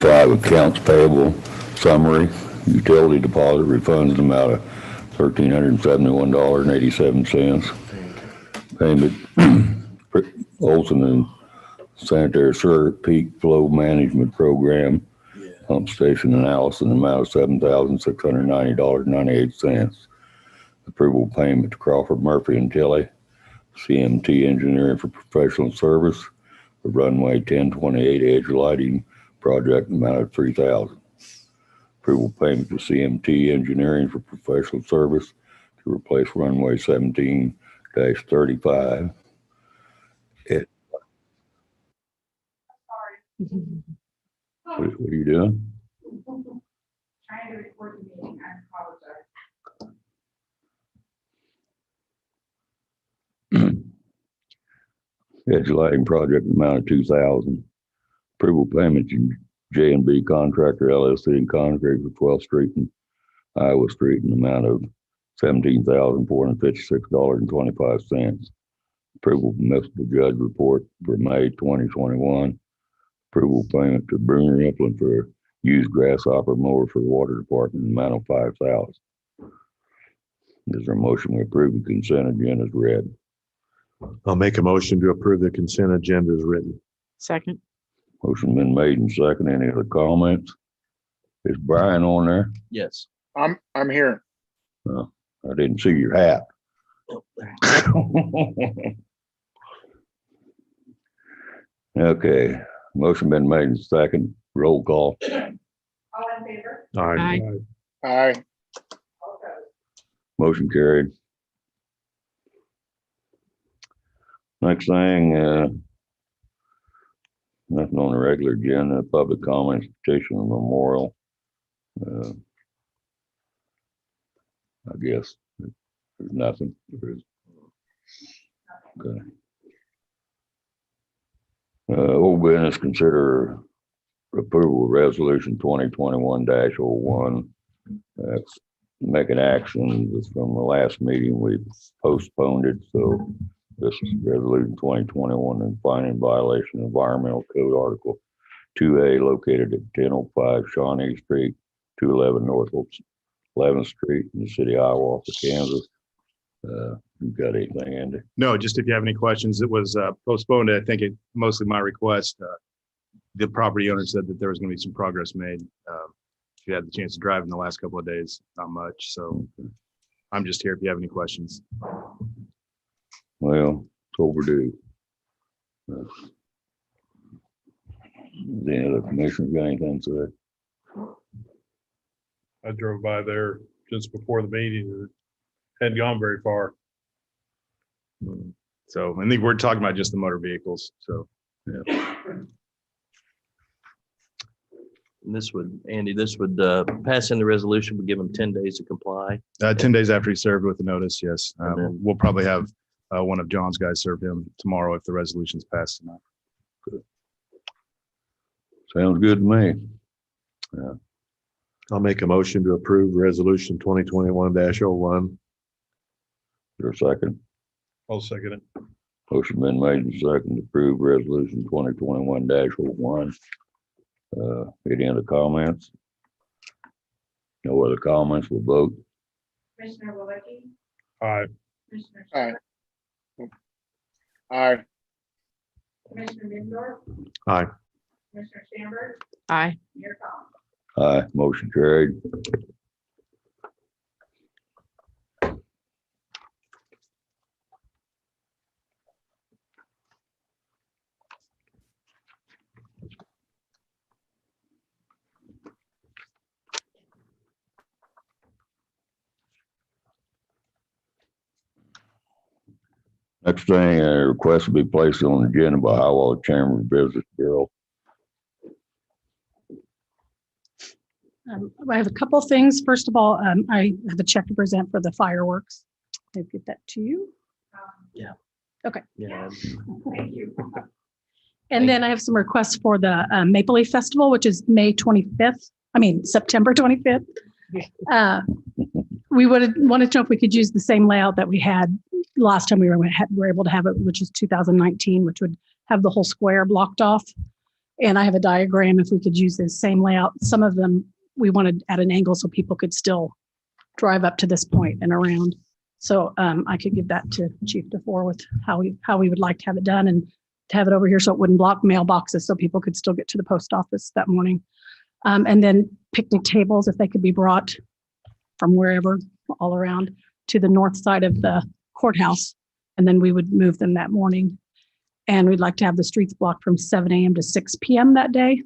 5, accounts payable summary, utility deposit refunds in the amount of $1,371.87. Payment Olson and Sanitary Sewer Peak Flow Management Program, pump station analysis in the amount of $7,690.98. Approval payment to Crawford Murphy and Tilley, CMT Engineering for professional service for runway 1028 edge lighting project in the amount of $3,000. Approval payment to CMT Engineering for professional service to replace runway 17-35. What are you doing? Trying to record the meeting. I apologize. Edge lighting project amount of $2,000. Approval payment to J&B Contractor LLC and Concrete for 12th Street and Iowa Street in the amount of $17,456.25. Approval municipal judge report for May 2021. Approval payment to Bruner Implement for used grasshopper mower for the water department in the amount of $5,000. Is there a motion to approve the consent agenda as read? I'll make a motion to approve the consent agenda as written. Second. Motion been made and second. Any other comments? Is Brian on there? Yes. I'm here. I didn't see your hat. Okay, motion been made and second. Roll call. All in favor? Aye. Aye. All opposed? Motion carried. Next thing, nothing on the regular agenda, public comments, petition and memorial. I guess there's nothing. Okay. Old business, consider approval of resolution 2021-01. That's making action. It's from the last meeting. We postponed it. So this is resolution 2021 and finding violation of environmental code article 2A located at 1005 Shawnee Street, 211 North 11th Street in the city of Hiawatha, Kansas. You got anything, Andy? No, just if you have any questions, it was postponed. I think it mostly my request. The property owner said that there was going to be some progress made. If you had the chance to drive in the last couple of days, not much. So I'm just here if you have any questions. Well, it's overdue. The other commissioners got anything to say? I drove by there just before the meeting and it hadn't gone very far. So I think we're talking about just the motor vehicles. So yeah. This would, Andy, pass in the resolution, would give them 10 days to comply. 10 days after he served with the notice, yes. And then- We'll probably have one of John's guys serve him tomorrow if the resolution's passed tonight. Sounds good to me. I'll make a motion to approve resolution 2021-01. Your second. I'll second it. Motion been made and second to approve resolution 2021-01. Any other comments? No other comments, we'll vote. Commissioner Walewski? Aye. Commissioner Aye. Shaver? Aye. Commissioner Middendorf? Aye. Commissioner Sandberg? Aye. Mayor Collins? Aye, motion carried. Next thing, a request to be placed on the agenda by Hiawatha Chamber of Business Bureau. I have a couple things. First of all, I have a check to present for the fireworks. I'll get that to you. Yeah. Okay. Yeah. Thank you. And then I have some requests for the Maple Leaf Festival, which is September 25th. We wanted to know if we could use the same layout that we had last time we were able to have it, which is 2019, which would have the whole square blocked off. And I have a diagram if we could use the same layout. Some of them we wanted at an angle so people could still drive up to this point and around. So I could give that to Chief DeFore with how we would like to have it done and to have it over here so it wouldn't block mailboxes so people could still get to the post office that morning. And then picnic tables, if they could be brought from wherever all around to the north side of the courthouse. And then we would move them that morning. And we'd like to have the streets blocked from 7 a.m. to 6 p.m. that day.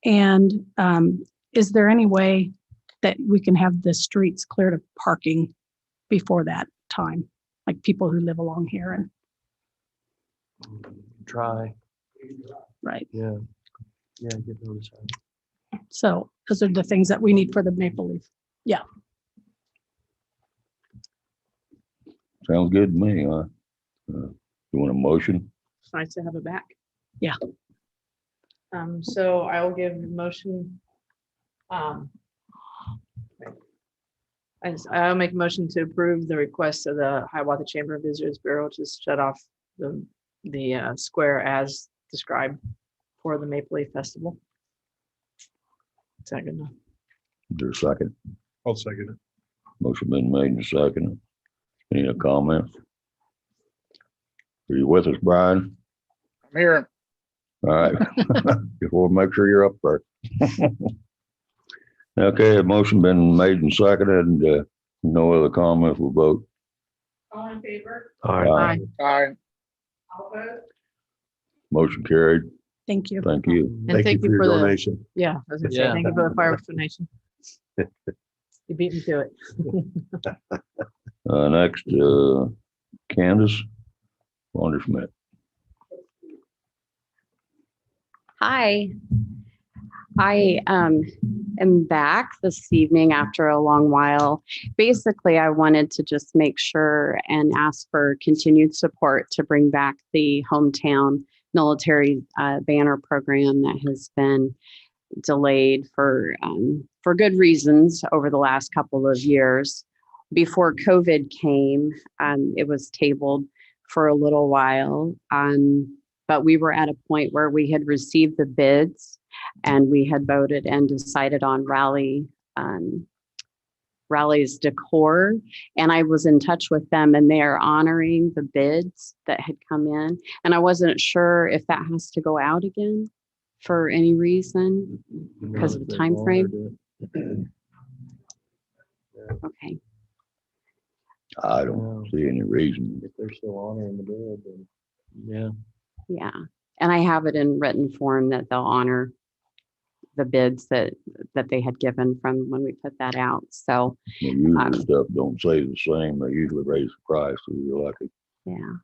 And is there any way that we can have the streets cleared of parking before that time? Like people who live along here and, Try, right? yeah. Yeah, get those. So those are the things that we need for the Maple Leaf. Sounds good to me, huh? You want a motion? It's nice to have it back. Yeah. So I will give a motion. I'll make a motion to approve the request of the Hiawatha Chamber of Visitors Bureau to shut off the square as described for the Maple Leaf Festival. Is that good enough? Is there a second? I'll second it. Motion been made and seconded. Any comments? Are you with us, Brian? I'm here. All right. Just want to make sure you're up there. Okay, a motion been made and seconded, and no other comments, we'll vote. All in favor? All right. Aye. Aye. All opposed? Motion carried. Thank you. Thank you. And Thank you for your donation. Yeah, I was gonna say, Yeah. thank you for the fireworks donation. You beat me to it. Next, Candace Wanderschmidt. Hi, I am back this evening after a long while. Basically, I wanted to just make sure and ask for continued support to bring back the hometown military banner program that has been delayed for good reasons over the last couple of years. Before COVID came, it was tabled for a little while, but we were at a point where we had received the bids and we had voted and decided on Rally's Decor. And I was in touch with them and they are honoring the bids that had come in. And I wasn't sure if that has to go out again for any reason because of the time frame. Okay. I don't see any reason. If they're still honoring the bid, then, yeah. Yeah. And I have it in written form that they'll honor the bids that they had given from when we put that out. So, Usually stuff don't say the same. They usually raise the price, so you're lucky. yeah.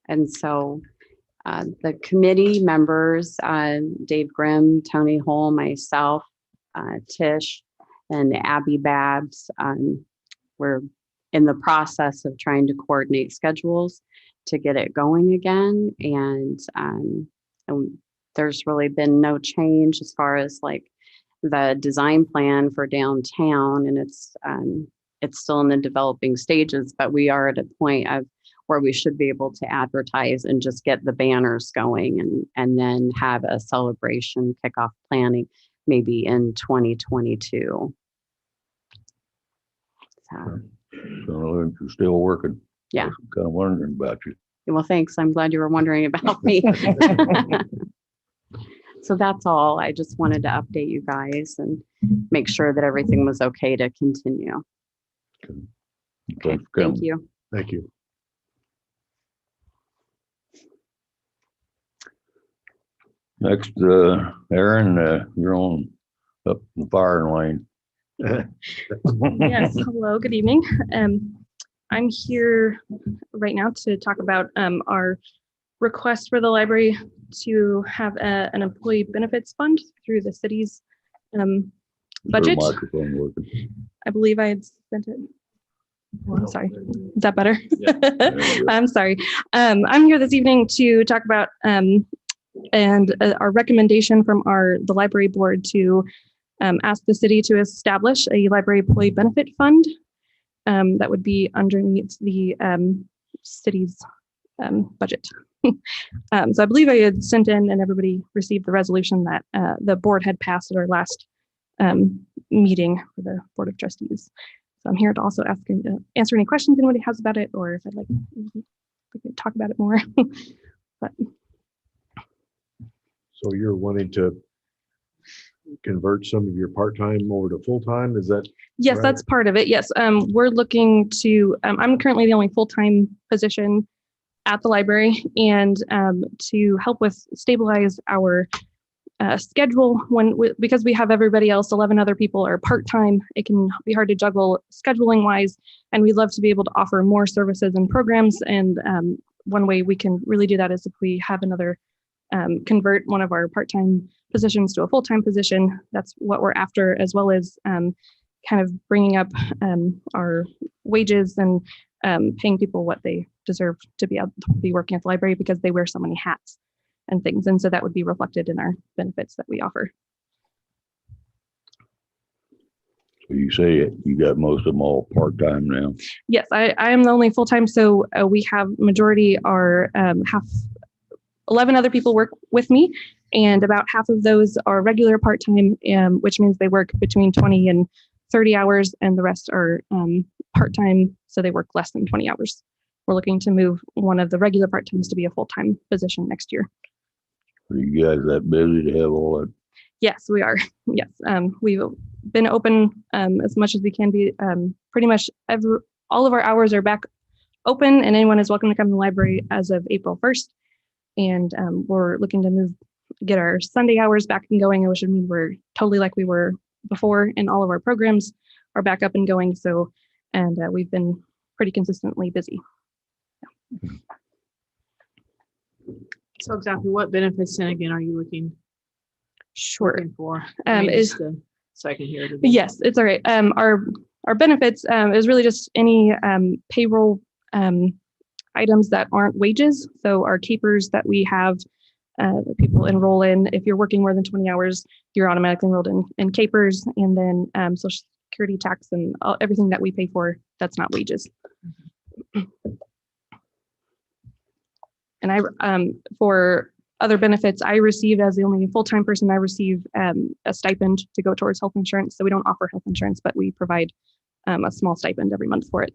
And so the committee members, Dave Grimm, Tony Hull, myself, Tish, and Abby Babs, we're in the process of trying to coordinate schedules to get it going again. And there's really been no change as far as like the design plan for downtown, and it's still in the developing stages, but we are at a point of where we should be able to advertise and just get the banners going and then have a celebration kickoff planning maybe in 2022. So, So you're still working. Yeah. I'm kind of wondering about you. well, thanks. I'm glad you were wondering about me. So that's all. I just wanted to update you guys and make sure that everything was okay to continue. Okay, Thanks for thank coming. you. Thank you. Next, Aaron, you're on up in the firing lane. Yes, hello, good evening. I'm here right now to talk about our request for the library to have an employee benefits fund through the city's budget. Microphone working. I believe I had sent it. Oh, I'm sorry. Is that better? Yeah. I'm sorry. I'm here this evening to talk about our recommendation from the library board to ask the city to establish a library employee benefit fund that would be underneath the city's budget. So I believe I had sent in and everybody received the resolution that the board had passed at our last meeting for the Board of Trustees. So I'm here to also answer any questions anybody has about it, or if I'd like to talk about it more. But So you're wanting to convert some of your part-time over to full-time? Is that? yes, Right. that's part of it. Yes, we're looking to. I'm currently the only full-time position at the library, and to help with stabilize our schedule because we have everybody else, 11 other people are part-time. It can be hard to juggle scheduling wise, and we'd love to be able to offer more services and programs. And one way we can really do that is if we have another convert one of our part-time positions to a full-time position. That's what we're after, as well as kind of bringing up our wages and paying people what they deserve to be able to be working at the library, because they wear so many hats and things. And so that would be reflected in our benefits that we offer. So you say you got most of them all part-time now? Yes, I am the only full-time. So we have majority are half 11 other people work with me, and about half of those are regular part-time, which means they work between 20 and 30 hours, and the rest are part-time, so they work less than 20 hours. We're looking to move one of the regular part-times to be a full-time position next year. Are you guys that busy to have all that? Yes, we are. Yes, we've been open as much as we can be. Pretty much all of our hours are back open, and anyone is welcome to come to the library as of April 1st. And we're looking to get our Sunday hours back and going, which would mean we're totally like we were before, and all of our programs are back up and going. So, and we've been pretty consistently busy. So exactly what benefits then again are you looking for? So I can hear it. Yes, it's all right. Our benefits is really just any payroll items that aren't wages. So our capers that we have that people enroll in, if you're working more than 20 hours, you're automatically enrolled in capers, and then Social Security tax and everything that we pay for, that's not wages. And for other benefits, I receive, as the only full-time person, I receive a stipend to go towards health insurance. So we don't offer health insurance, but we provide a small stipend every month for it.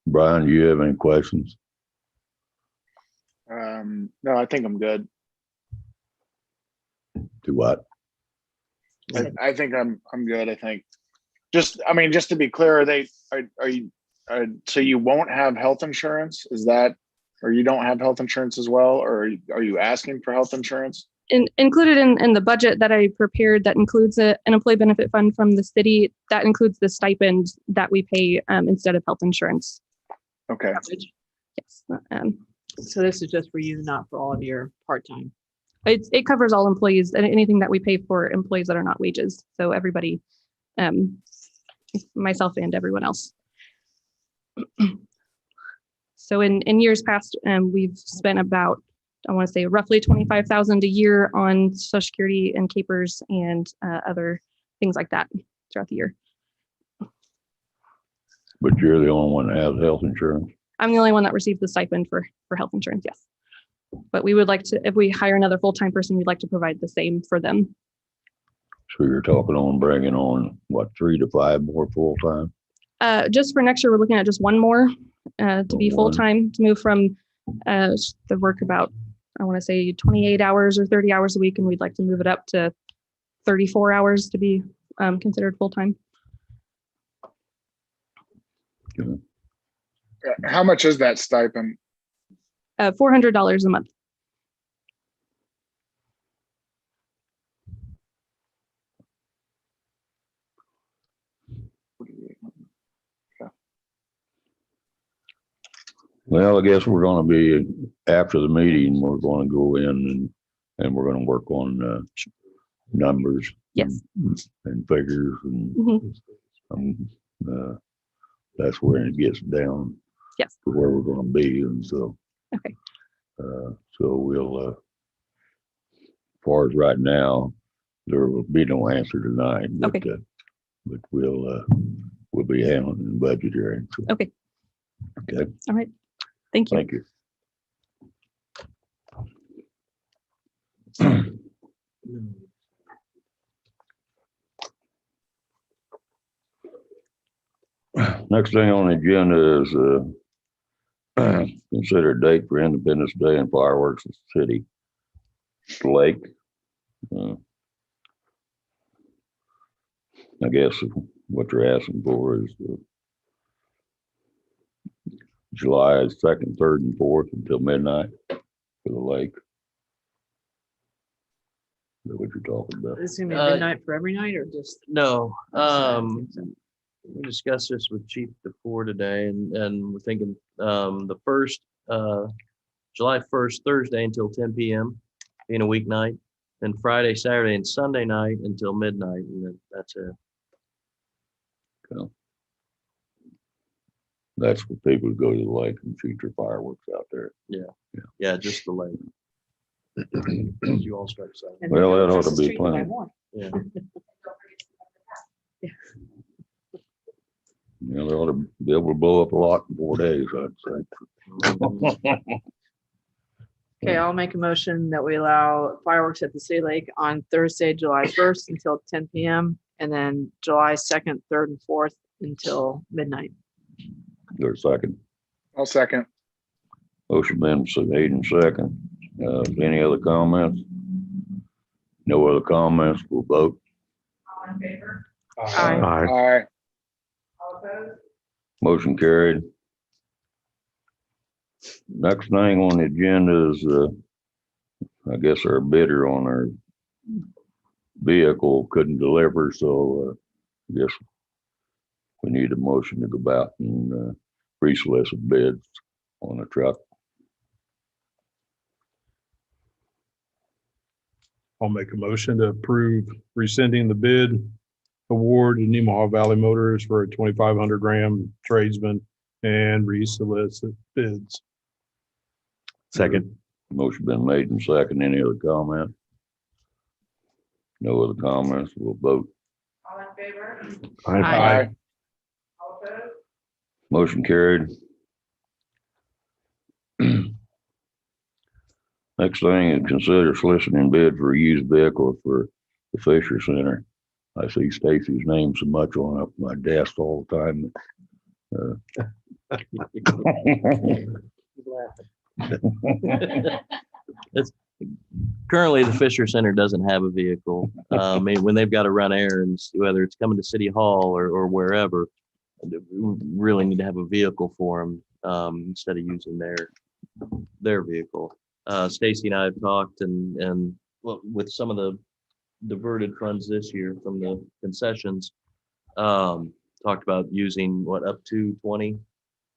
Brian, do you have any questions? No, I think I'm good. To what? I think I'm good. I think just to be clear, are you so you won't have health insurance? Is that, or you don't have health insurance as well? Or are you asking for health insurance? Included in the budget that I prepared, that includes an employee benefit fund from the city. That includes the stipend that we pay instead of health insurance. Okay. Coverage. Yes. So this is just for you, not for all of your part-time. It covers all employees and anything that we pay for employees that are not wages. So everybody, myself and everyone else. So in years past, we've spent about, I want to say roughly $25,000 a year on Social Security and capers and other things like that throughout the year. But you're the only one that has health insurance? I'm the only one that receives the stipend for health insurance, yes. But we would like to, if we hire another full-time person, we'd like to provide the same for them. So you're talking on bringing on, what, 3 to 5 more full-time? Just for next year, we're looking at just one more to be One. full-time, to move from the work about, I want to say 28 hours or 30 hours a week, and we'd like to move it up to 34 hours to be considered full-time. How much is that stipend? $400 a month. Well, I guess we're gonna be, after the meeting, we're gonna go in and we're gonna work on numbers. Yes. And figures and Mhm. That's where it gets down. Yes. To where we're gonna be, and so. Okay. So we'll, as far as right now, there will be no answer tonight. But, Okay. But we'll be handling the budget hearing. So. Okay. Okay, All right. Thank you. thank you. Next thing on the agenda is consider a date for Independence Day and fireworks at City Lake. Uh, I guess what you're asking for is July 2nd, 3rd, and 4th until midnight for the lake. Is that what you're talking about? Is it gonna be midnight for every night or just? No, we discussed this with Chief DeFore today and we're thinking, the first, July 1st, Thursday until 10 PM being a weeknight, then Friday, Saturday and Sunday night until midnight. And then that's it. Okay. That's for people who go to the lake and shoot their fireworks out there. Yeah, just the lake. As you all start saying. and Well, that ought Christmas to be tree to buy plenty. more. Yeah. You know, they ought to be able to blow up a lot in 4 days, I'd say. Okay, I'll make a motion that we allow fireworks at the City Lake on Thursday, July 1st until 10 PM. And then July 2nd, 3rd, and 4th until midnight. There's a second. I'll second. Motion been made and second. Any other comments? No other comments, we'll vote. All in favor? Aye. Aye. All opposed? Motion carried. Next thing on the agenda is, I guess our bidder on our vehicle couldn't deliver, so I guess we need a motion to go out and pre-solicit bids on a truck. I'll make a motion to approve rescinding the bid award to Nemaha Valley Motors for a 2,500 gram tradesman and resolicit bids. Second. Motion been made and second. Any other comment? No other comments, we'll vote. All in favor? Aye. All opposed? Motion carried. Next thing is consider soliciting bid for a used vehicle for the Fisher Center. I see Stacy's name so much on up my desk all the time. It's currently the Fisher Center doesn't have a vehicle. I mean, when they've got to run errands, whether it's coming to City Hall or wherever, we really need to have a vehicle for them instead of using their vehicle. Stacy and I have talked and well, with some of the diverted funds this year from the concessions, talked about using up to 20,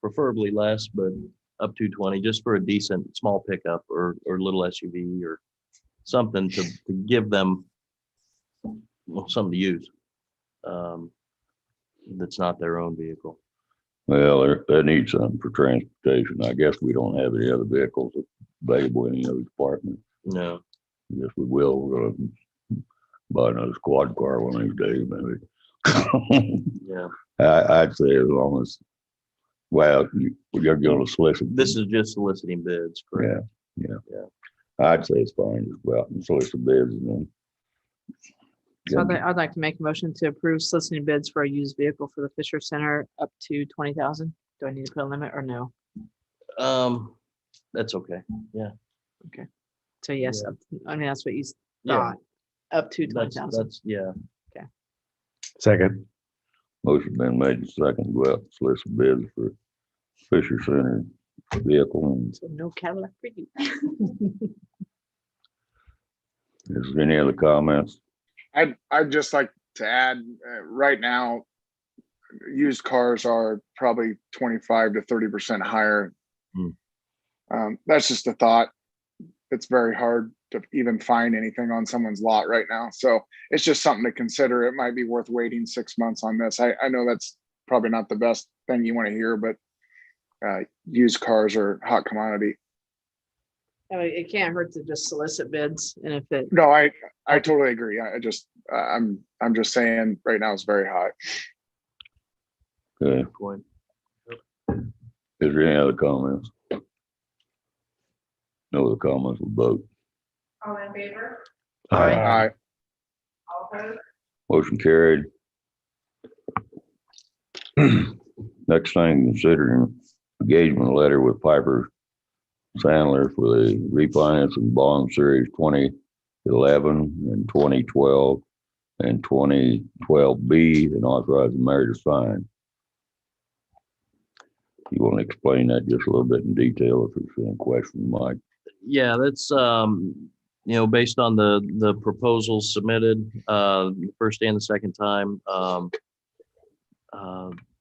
preferably less, but up to 20, just for a decent small pickup or little SUV or something to give them something to use. That's not their own vehicle. Well, they need something for transportation. I guess we don't have any other vehicles available in any other department. No. I guess we will. We're gonna buy another squad car one of these days, maybe. Yeah. I'd say as long as, well, you're gonna solicit. This is just soliciting bids. Correct? Yeah. Yeah. I'd say it's fine. Just go out and solicit bids and then. So I'd like to make a motion to approve soliciting bids for a used vehicle for the Fisher Center up to 20,000. Do I need to put a limit or no? That's okay. Yeah. So yes, Yeah. I mean, that's what you Yeah. thought, up to 20,000. That's, yeah. Second. Motion been made and second, go out and solicit bids for Fisher Center vehicle. And So no Cadillac for you. is there any other comments? I'd just like to add, right now, used cars are probably 25 to 30% higher. That's just a thought. It's very hard to even find anything on someone's lot right now. So it's just something to consider. It might be worth waiting 6 months on this. I know that's probably not the best thing you want to hear, but used cars are hot commodity. I mean, it can't hurt to just solicit bids, and if it, No, I totally agree. I'm just saying right now it's very hot. Okay, Point. Is there any other comments? No other comments, we'll vote. All in favor? Aye. All opposed? Motion carried. Next thing, considering engagement letter with Piper Sandler for the refinancing bond series 2011 and 2012 and 2012B and authorize the mayor to sign. You want to explain that just a little bit in detail if there's any question, Mike? Yeah, that's, based on the proposals submitted, the first and the second time,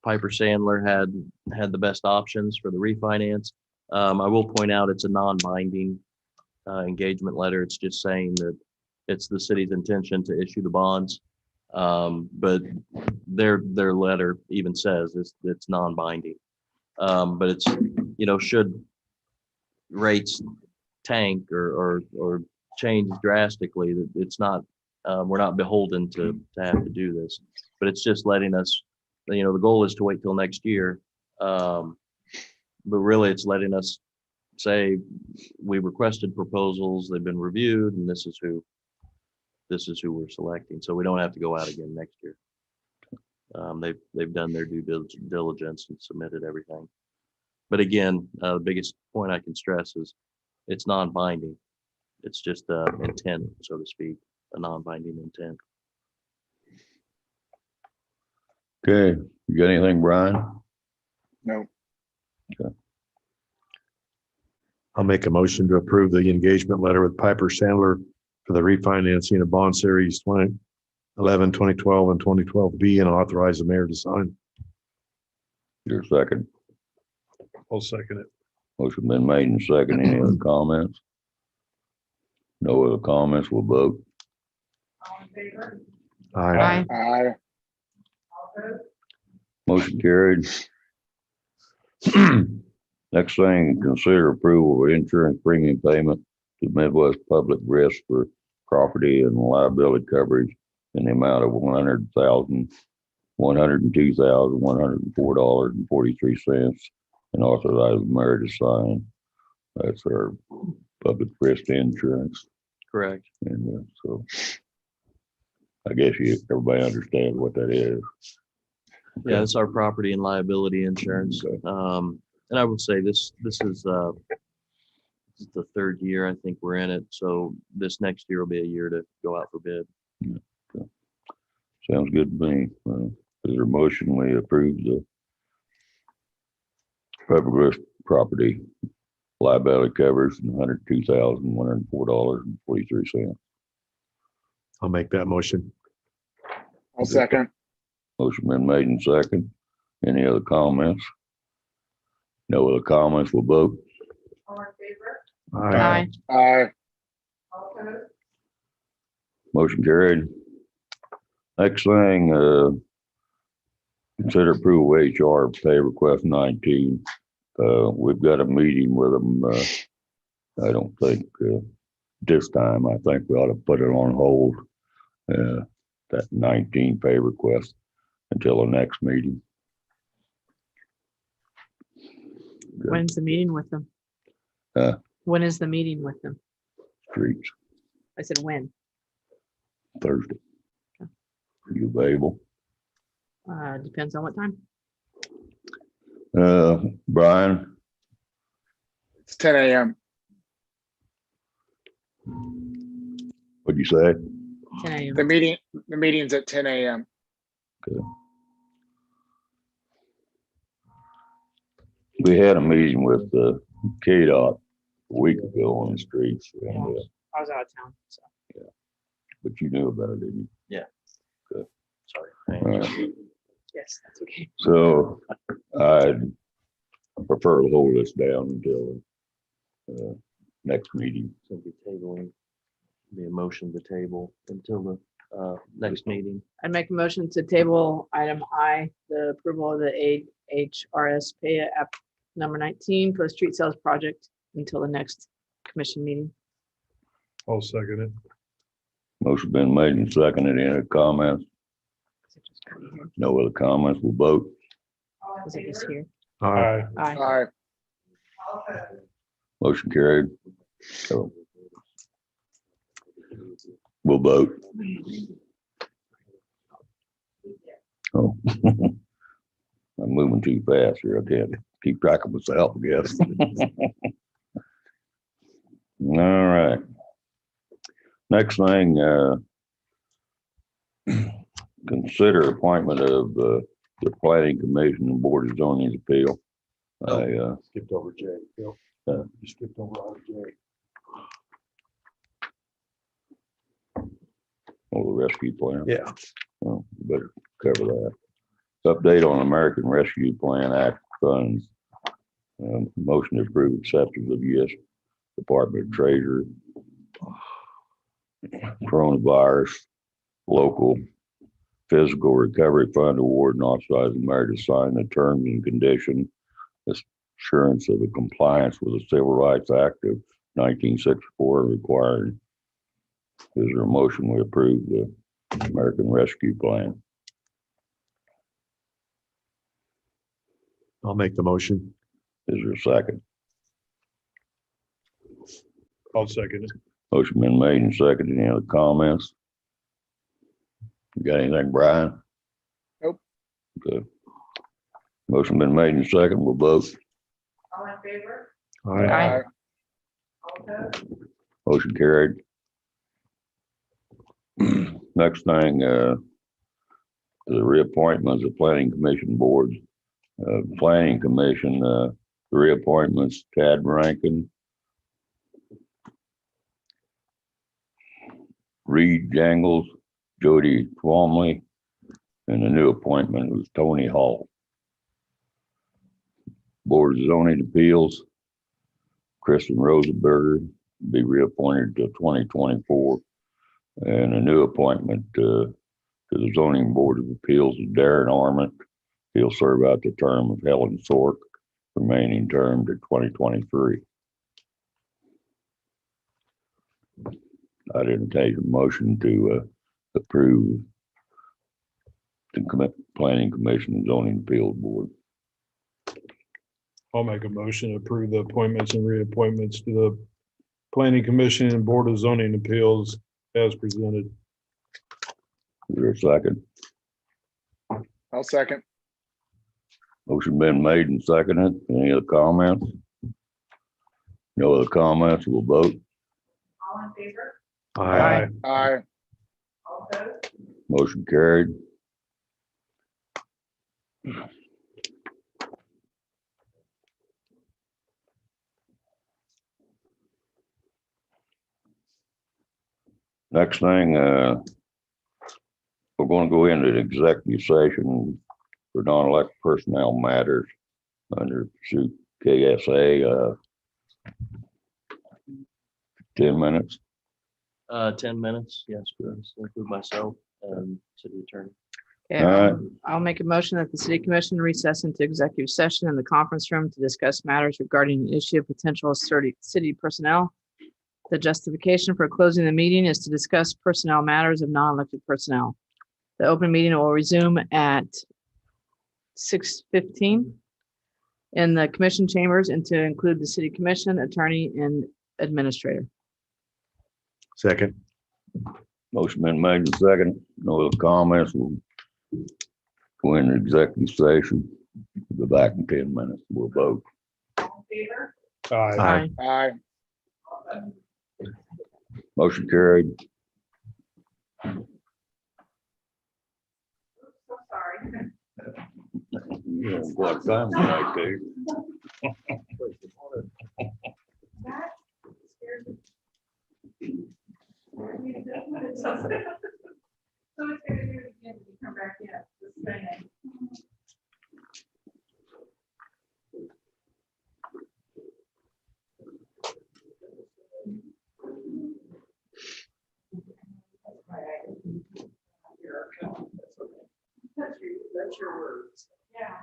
Piper Sandler had the best options for the refinance. I will point out it's a non-binding engagement letter. It's just saying that it's the city's intention to issue the bonds. But their letter even says it's non-binding. But it's, should rates tank or change drastically, that it's not, we're not beholden to have to do this, but it's just letting us, the goal is to wait till next year. But really it's letting us say, we requested proposals, they've been reviewed, and this is who we're selecting. So we don't have to go out again next year. They've done their due diligence and submitted everything. But again, the biggest point I can stress is it's non-binding. It's just intent, so to speak, a non-binding intent. Okay, you got anything, Brian? No. I'll make a motion to approve the engagement letter with Piper Sandler for the refinancing of bond series 2011, 2012, and 2012B and authorize the mayor to sign. Your second. I'll second it. Motion been made and second. Any other comments? No other comments, we'll vote. All in favor? Aye. Aye. All opposed? Motion carried. Next thing, consider approval of insurance premium payment to Midwest Public Risk for property and liability coverage in the amount of $102,104.43 and authorize the mayor to sign. That's our public risk insurance. Correct. And so I guess everybody understands what that is. Yeah, it's our property and liability insurance. Okay. And I would say this is the third year I think we're in it. So this next year will be a year to go out for bid. Okay. Sounds good to me. Is there a motion we approve the public risk property liability coverage and $102,104.43? I'll make that motion. I'll second. Motion been made and second. Any other comments? No other comments, we'll vote. All in favor? Aye. Aye. All opposed? Motion carried. Next thing, consider approval of HR pay request 19. We've got a meeting with them. I don't think this time, I think we ought to put it on hold. That 19 pay request until the next meeting. When's the meeting with them? When is the meeting with them? Streets, I said, when? Thursday. Are you available? Depends on what time. Brian, It's 10 a.m. what'd you say? 10 a.m. The meeting's at 10 a.m. We had a meeting with KDOT a week ago on the streets, and, I was out of town, so. but you knew about it, didn't Sorry. you? Yes, that's okay. So I'd prefer to hold this down until next meeting. So be tabling, be a motion to table until the next meeting. I'd make a motion to table item I, the approval of the AHRS pay app number 19 for the street sales project until the next commission meeting. I'll second it. Motion been made and seconded. Any other comments? Is it just here? No other comments, we'll vote. All in Is it just favor? here? Aye. Aye. Aye. All opposed? Motion carried. So we'll vote. Oh. I'm moving too fast here. I can't keep track of myself, I guess. All right. Next thing, consider appointment of the planning commission and board of zoning appeal. I, Skipped over J. Bill. Uh, You skipped over item J. oh, the rescue plan. Yeah. Well, better cover that. Update on American Rescue Plan Act funds. Motion to approve acceptance of U.S. Department of Treasury. Coronavirus, local physical recovery fund award and authorize the mayor to sign the terms and condition assurance of the compliance with the Civil Rights Act of 1964 requiring. Is there a motion we approve the American Rescue Plan? I'll make the motion. Is there a second? I'll second it. Motion been made and seconded. Any other comments? You got anything, Brian? Nope. Okay. Motion been made and seconded. We'll vote. All in favor? Aye. All opposed? Motion carried. Next thing, the reappointments of planning commission boards. Planning commission, the reappointments, Tad Rankin, Reed Jangles, Jody Twomley, and the new appointment was Tony Hall. Board of Zoning Appeals, Kristen Rosenberger, be reappointed to 2024. And a new appointment to the Zoning Board of Appeals is Darren Arment. He'll serve out the term of Helen Sork, remaining term to 2023. I'd entertain a motion to approve the Planning Commission and Zoning Appeals Board. I'll make a motion to approve the appointments and reappointments to the Planning Commission and Board of Zoning Appeals as presented. Is there a second? I'll second. Motion been made and seconded. Any other comments? No other comments. We'll vote. All in favor? Aye. Aye. All opposed? Motion carried. Next thing, we're going to go into an executive session for non-elected personnel matters under pursuit KSA, 10 minutes. 10 minutes, yes, please. Include myself and city attorney. Okay, All right. I'll make a motion that the city commission recess into executive session in the conference room to discuss matters regarding the issue of potential city personnel. The justification for closing the meeting is to discuss personnel matters of non-elected personnel. The open meeting will resume at 6:15 in the commission chambers and to include the city commission, attorney, and administrator. Second. Motion been made and seconded. No other comments. We'll go into executive session. We'll be back in 10 minutes. We'll vote. All in favor? Aye. Aye. All opposed? Motion carried. Oops, so sorry. Yeah, what time tonight, Dave? That scares me. So it's gonna do it again when you come back in, this thing. That's your words. Yeah.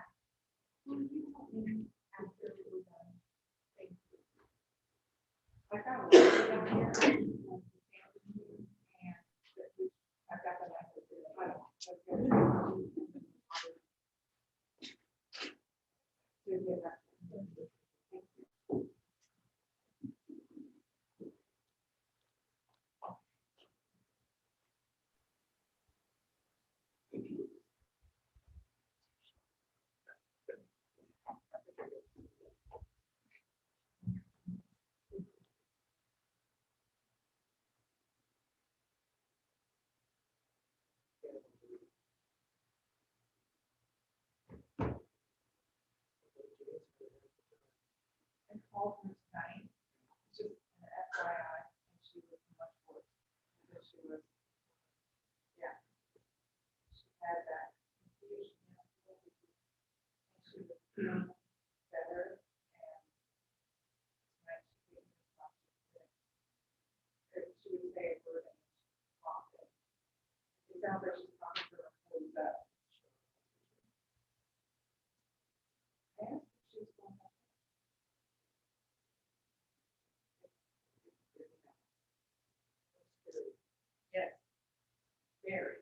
I got a letter down here. I've got the message. And called her tonight, just an FYI, and she was much worse. Because she was, yeah. She had that confusion. And she was feeling better and tonight she gave me something. She would say a word and she walked it. It sounds like she's talking to her whole best. And she's going to. Yes, very.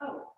Oh.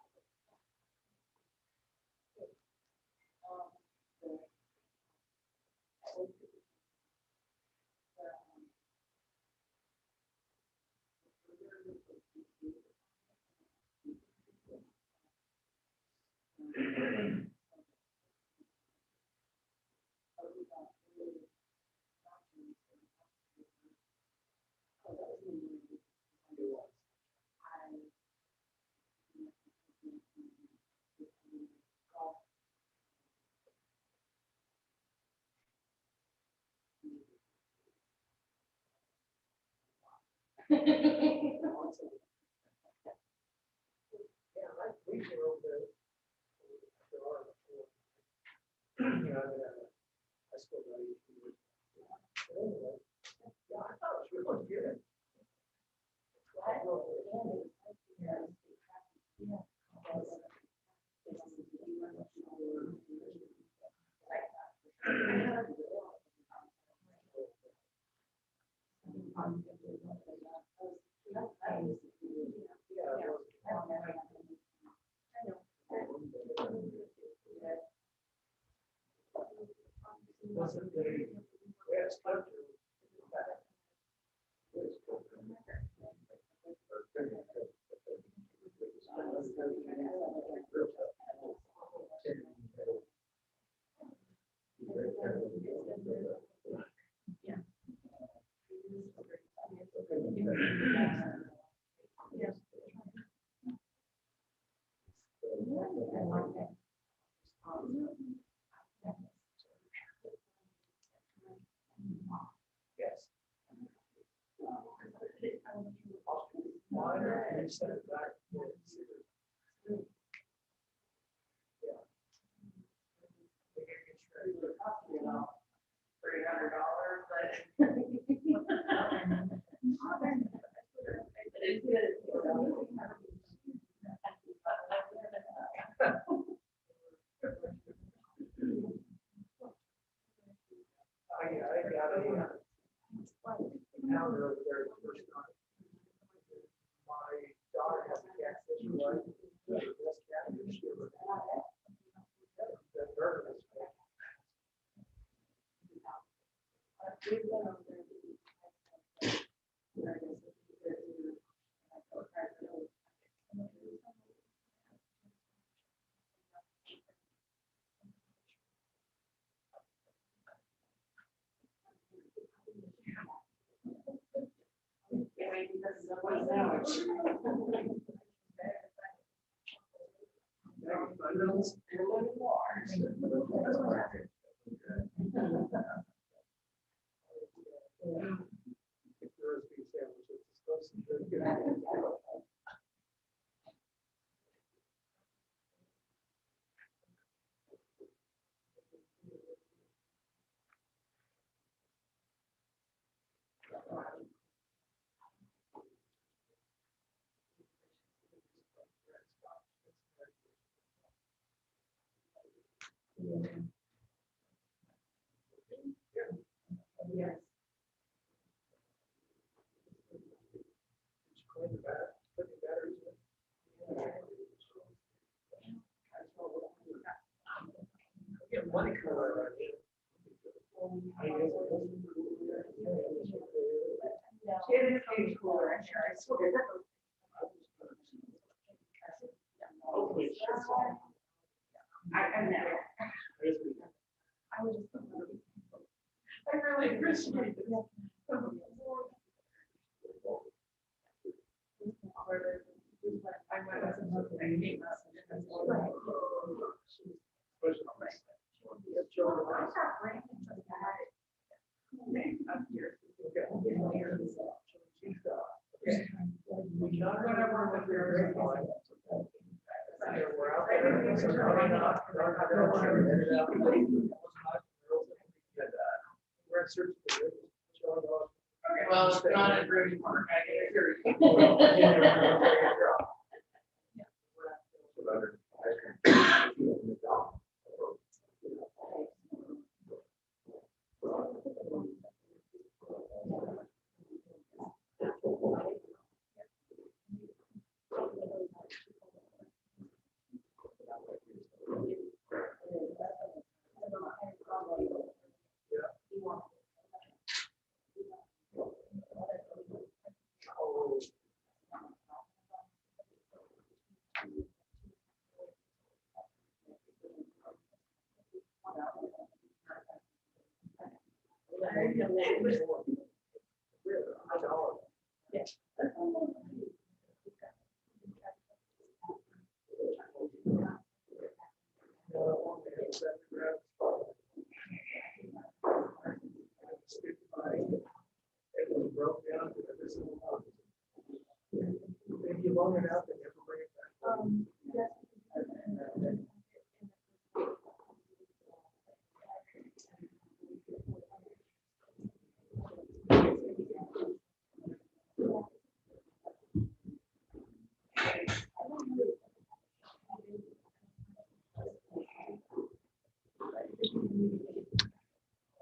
Well, it's not a very mark.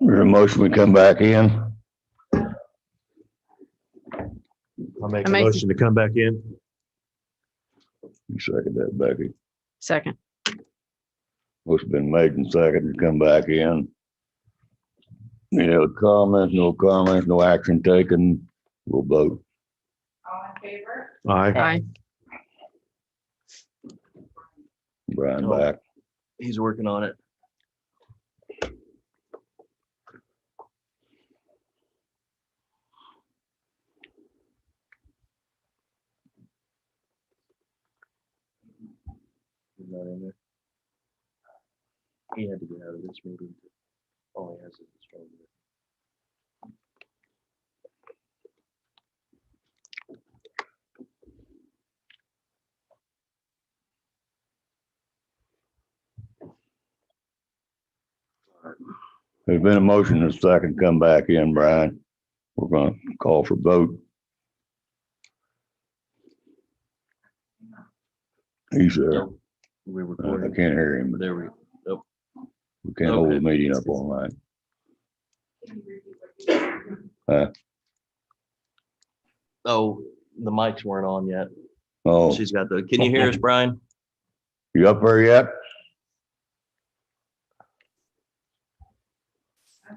There's a motion, we come back in. I'll make I a make- motion to come back in. You second that, Becky. Second. Motion been made and seconded to come back in. Any other comments? No comments, no action taken. We'll vote. All in favor? Aye. Aye. Brian No. back. He's working on it. He's not in there. He had to get out of this meeting. All he has is the strong. There's been a motion and a second, come back in, Brian. We're gonna call for vote. He's there. Nope. We're I recording. can't hear him, but There we go. we can't hold the Okay. meeting up all night. Can you repeat what you said? Oh, the mics weren't on yet. Oh, She's got the, can you hear us, Brian? you up there yet?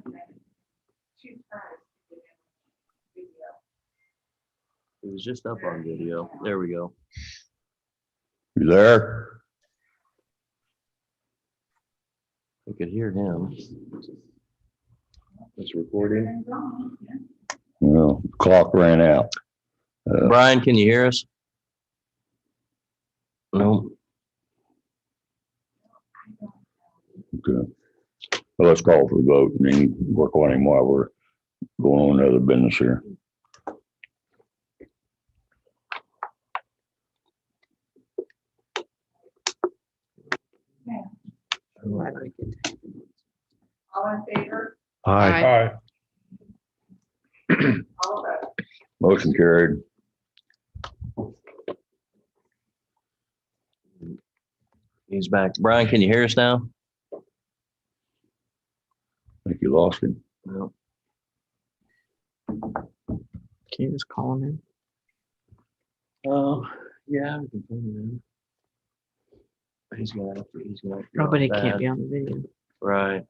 Okay. She's trying to get in video. It was just up on video. There we go. You there? We could hear him. It's recording. And gone, yeah. Well, clock ran out. Brian, can you hear us? No. Okay. Well, let's call for the vote and then work on him while we're going on to other business here. All in favor? Aye. Aye. All opposed? Motion carried. He's back. Brian, can you hear us now? I think you lost him. No. Can you just call him in? Yeah, we can put him in. He's gonna have to, he's gonna. have to go Nobody bad. can't be on the video. Right.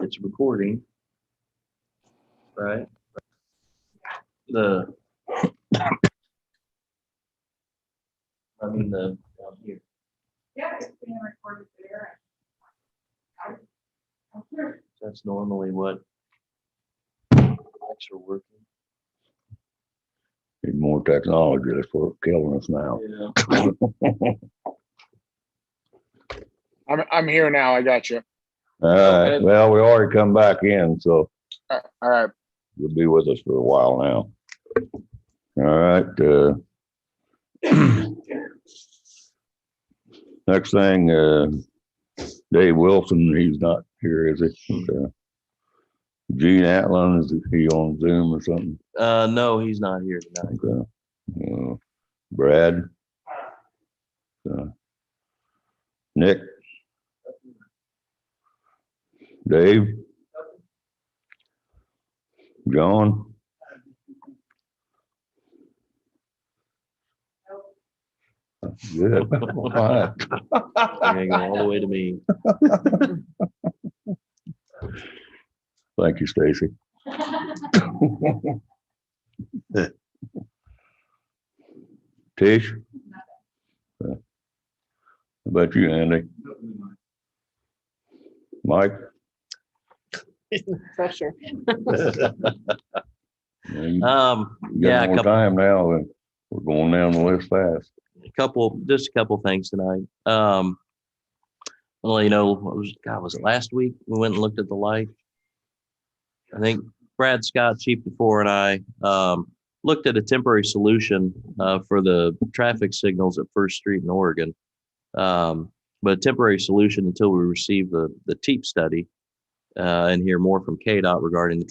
It's recording. Right? The. I mean, the, down here. Yeah, it's being recorded there. I'm sure. That's normally what mics are working. Need more technology. That's what's killing us now. Yeah. I'm here now. I got you. All right. Okay. Well, we already come back in, so All right. you'll be with us for a while now. All right, next thing, Dave Wilson, he's not here, is he? Gene Atlin, is he on Zoom or something? No, he's not here tonight. Okay. Brad? Nick? Dave? John? Good. All right. You're gonna go all the way to me. Thank you, Stacy. Tish? How about you, Andy? Mike? Pressure. Yeah, you Yeah, got a more couple, time now, and we're going down the list fast. just a couple things tonight. Well, you know, was it last week? We went and looked at the light. I think Brad Scott, Chief DeFore, and I looked at a temporary solution for the traffic signals at First Street in Oregon. But a temporary solution until we receive the TEEP study and hear more from KDOT regarding the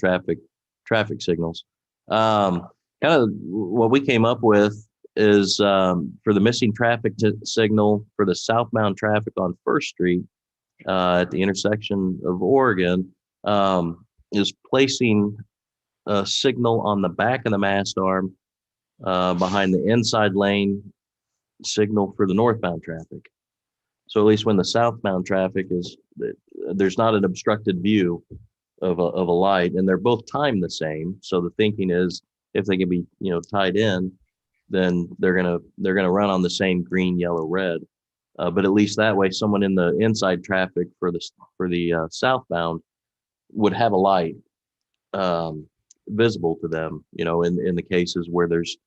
traffic signals. Kind of what we came up with is for the missing traffic signal for the southbound traffic on First Street at the intersection of Oregon is placing a signal on the back of the mast arm behind the inside lane signal for the northbound traffic. So at least when the southbound traffic is, there's not an obstructed view of a light, and they're both timed the same. So the thinking is if they can be, tied in, then they're gonna run on the same green, yellow, red. But at least that way, someone in the inside traffic for the southbound would have a light visible to them, in the cases where there's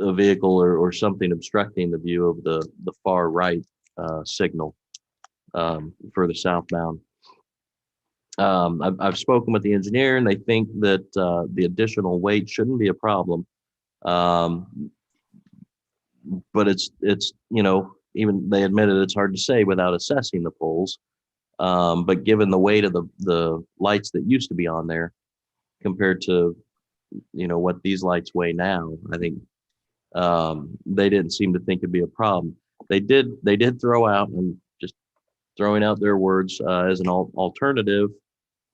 a vehicle or something obstructing the view of the far right signal for the southbound. I've spoken with the engineer, and they think that the additional weight shouldn't be a problem. But it's even they admitted it's hard to say without assessing the poles. But given the weight of the lights that used to be on there compared to what these lights weigh now, I think they didn't seem to think it'd be a problem. They did throw out, and just throwing out their words, as an alternative,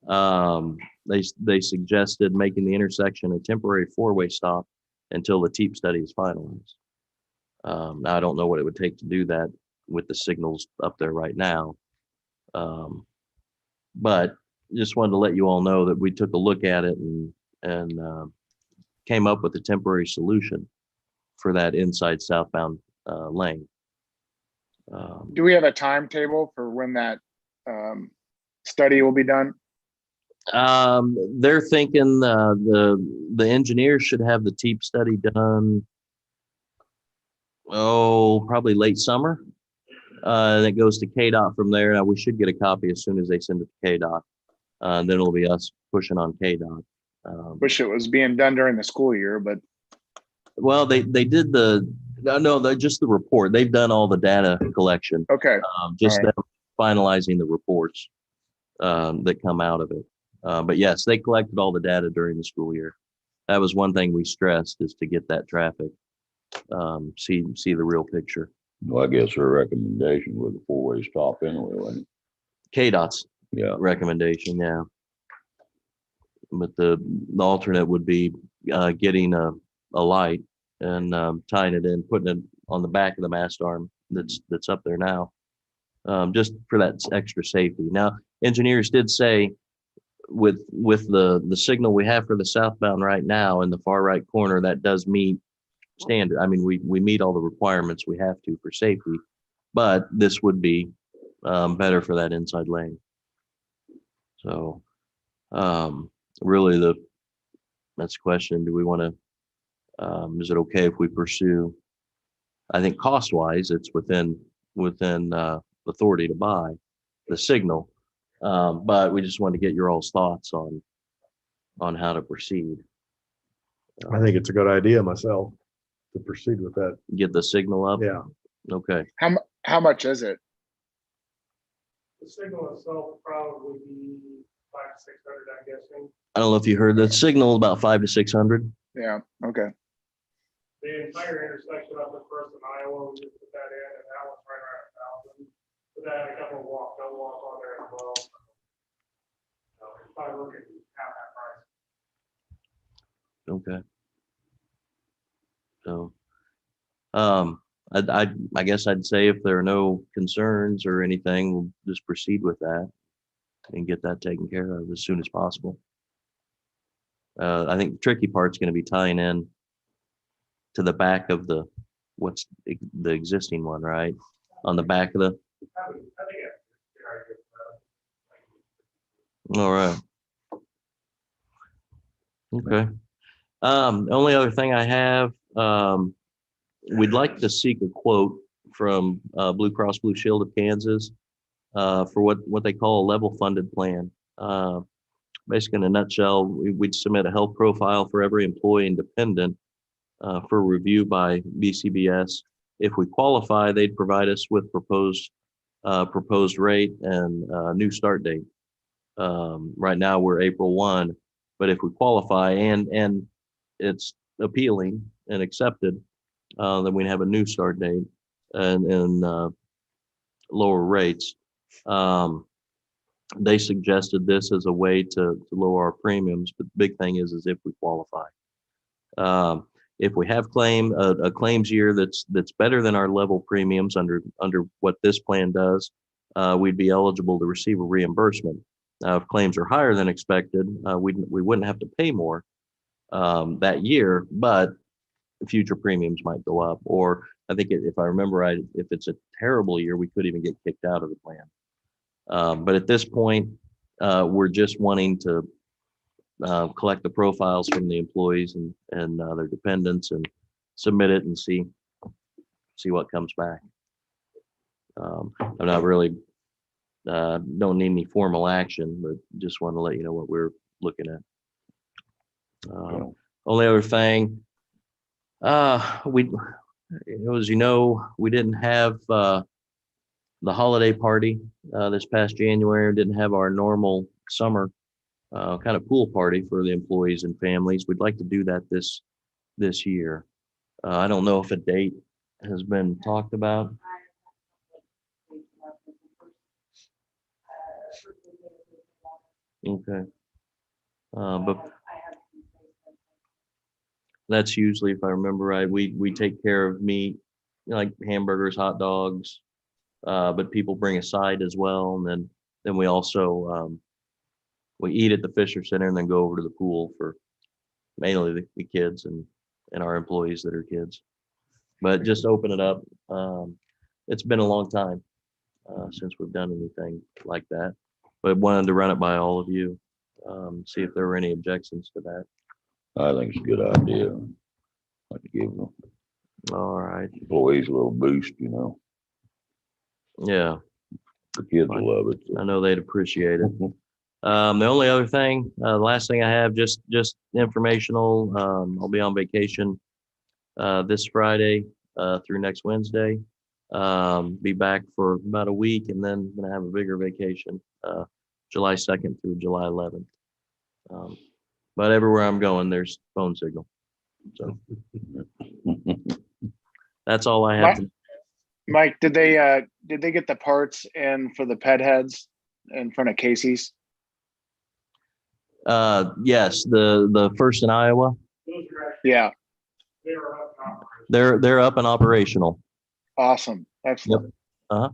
they suggested making the intersection a temporary four-way stop until the TEEP study is finalized. Now I don't know what it would take to do that with the signals up there right now. But just wanted to let you all know that we took a look at it and came up with a temporary solution for that inside southbound lane. Do we have a timetable for when that study will be done? They're thinking the engineers should have the TEEP study done, probably late summer. And it goes to KDOT from there. Now we should get a copy as soon as they send it to KDOT. Then it'll be us pushing on KDOT. Wish it was being done during the school year, but Well, they did just the report. They've done all the data collection. okay. Just All right. them finalizing the reports that come out of it. But yes, they collected all the data during the school year. That was one thing we stressed, is to get that traffic, see the real picture. Well, I guess her recommendation was a four-way stop anyway, wasn't KDOT's it? Yeah. recommendation, yeah. But the alternate would be getting a light and tying it in, putting it on the back of the mast arm that's up there now, just for that extra safety. Now, engineers did say with the signal we have for the southbound right now in the far right corner, that does meet standard. I mean, we meet all the requirements we have to for safety, but this would be better for that inside lane. So really that's the question. Do we want to, is it okay if we pursue? I think cost wise, it's within authority to buy the signal. But we just want to get your all's thoughts on how to proceed. I think it's a good idea myself to proceed with that. Get the signal up. Yeah. Okay. How much is it? The signal itself will probably be 500 to 600, I'm guessing. I don't know if you heard the signal, about 500 to 600. Yeah, okay. The entire intersection up at First and Iowa, we just put that in, and that one's right around 1,000. But that had a couple of no walk on there as well. So it's probably looking at half that price. Okay. So, I guess I'd say if there are no concerns or anything, we'll just proceed with that and get that taken care of as soon as possible. I think the tricky part's going to be tying in to the back of the existing one, right? On the back of the. I think it's a good idea. All right. Okay. The only other thing I have, we'd like to seek a quote from Blue Cross Blue Shield of Kansas for what they call a level funded plan. Basically, in a nutshell, we'd submit a health profile for every employee and dependent for review by BCBS. If we qualify, they'd provide us with proposed rate and new start date. Right now we're April 1, but if we qualify and it's appealing and accepted, then we have a new start date and lower rates. They suggested this as a way to lower our premiums, but the big thing is if we qualify. if we have a claims year that's better than our level premiums under what this plan does, we'd be eligible to receive a reimbursement. Now, if claims are higher than expected, we wouldn't have to pay more that year, but future premiums might go up. Or I think if I remember right, if it's a terrible year, we could even get kicked out of the plan. But at this point, we're just wanting to collect the profiles from the employees and their dependents and submit it and see what comes back. I'm not really, don't need any formal action, but just want to let you know what we're looking at. Only other thing, we didn't have the holiday party this past January. Didn't have our normal summer kind of pool party for the employees and families. We'd like to do that this year. I don't know if a date has been talked about. Okay. But that's usually, if I remember right, we take care of meat, like hamburgers, hot dogs, but people bring a side as well. And then we also, we eat at the Fisher Center and then go over to the pool for mainly the kids and our employees that are kids. But just open it up. It's been a long time since we've done anything like that, but wanted to run it by all of you, see if there were any objections to that. I think it's a good idea. Like to give the All right. employees a little boost, Yeah, The kids will love it. I know they'd appreciate it. The only other thing, the last thing I have, just informational. I'll be on vacation this Friday through next Wednesday. Be back for about a week, and then gonna have a bigger vacation, July 2nd through July 11th. But everywhere I'm going, there's phone signal. So that's all I have. Mike, did they get the parts in for the ped heads in front of Casey's? Yes, the first in Iowa, Those are actually, Yeah, they are up and operational. they're up and operational. awesome. Excellent. All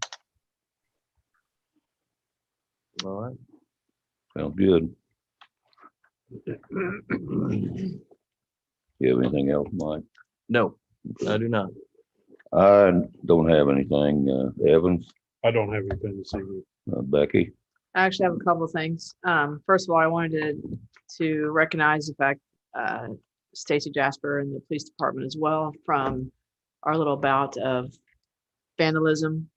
right. Sounds good. You have anything else, Mike? No, I do not. I don't have anything. Evans, I don't have anything this evening. Becky? I actually have a couple of things. First of all, I wanted to recognize the fact, Stacy Jasper and the police department as well, from our little bout of vandalism,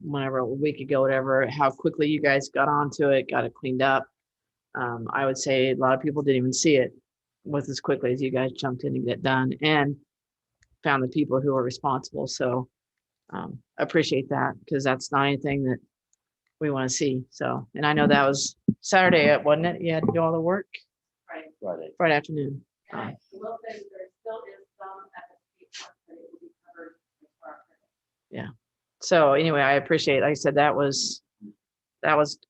whenever, a week ago, whatever, how quickly you guys got onto it, got it cleaned up. I would say a lot of people didn't even see it with as quickly as you guys jumped in to get it done and found the people who were responsible. So appreciate that, because that's not anything that we want to see. So, and I know that was Saturday, wasn't it? You had to do all the work Friday afternoon. And I will say there still is some at the state park that it will be covered as far as. So anyway, I appreciate, like I said, that was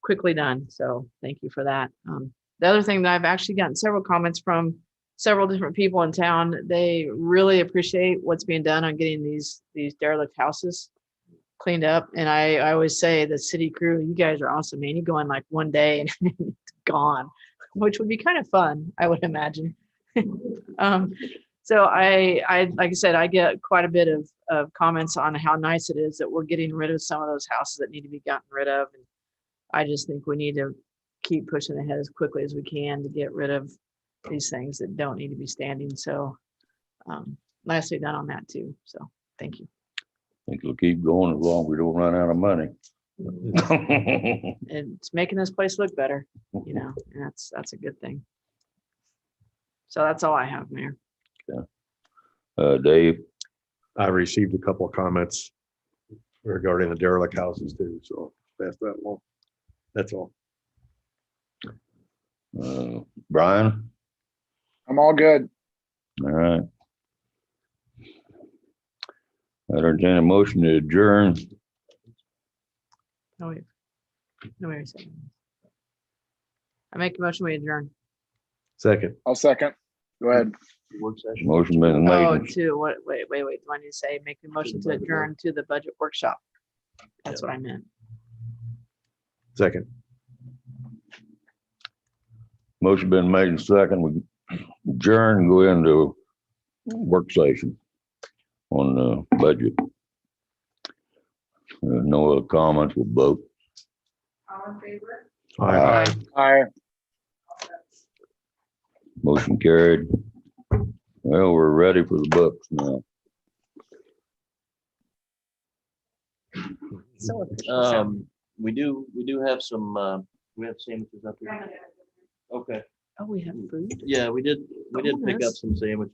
quickly done. So thank you for that. The other thing that I've actually gotten several comments from several different people in town, they really appreciate what's being done on getting these derelict houses cleaned up. And I always say, the city crew, you guys are awesome, man. You go in like one day and it's gone, which would be kind of fun, I would imagine. So I like I said, I get quite a bit of comments on how nice it is that we're getting rid of some of those houses that need to be gotten rid of. And I just think we need to keep pushing ahead as quickly as we can to get rid of these things that don't need to be standing. So nicely done on that too. So thank you. Think it'll keep going as long as we don't run out of money. It's making this place look better, and that's a good thing. So that's all I have, Mayor. Dave, I received a couple of comments regarding the derelict houses too, so pass that along. That's all. Brian? I'm all good. All right. I entertain a motion to adjourn. No, wait. No, wait a second. I make a motion, we adjourn. Second. I'll second. Go ahead. Work session. Motion been Oh, made. to what, wait, do I need to say, make a motion to budget adjourn to the budget workshop? That's what I meant. Second. Motion been made and second. We adjourn and go into work session on the budget. No other comments, we'll vote. All in favor? Aye. Aye. Motion carried. Well, we're ready for the books now. So official sound. We do have some, we have sandwiches up here. Okay. Oh, we have food? Yeah, we did pick up Bonus. some sandwiches.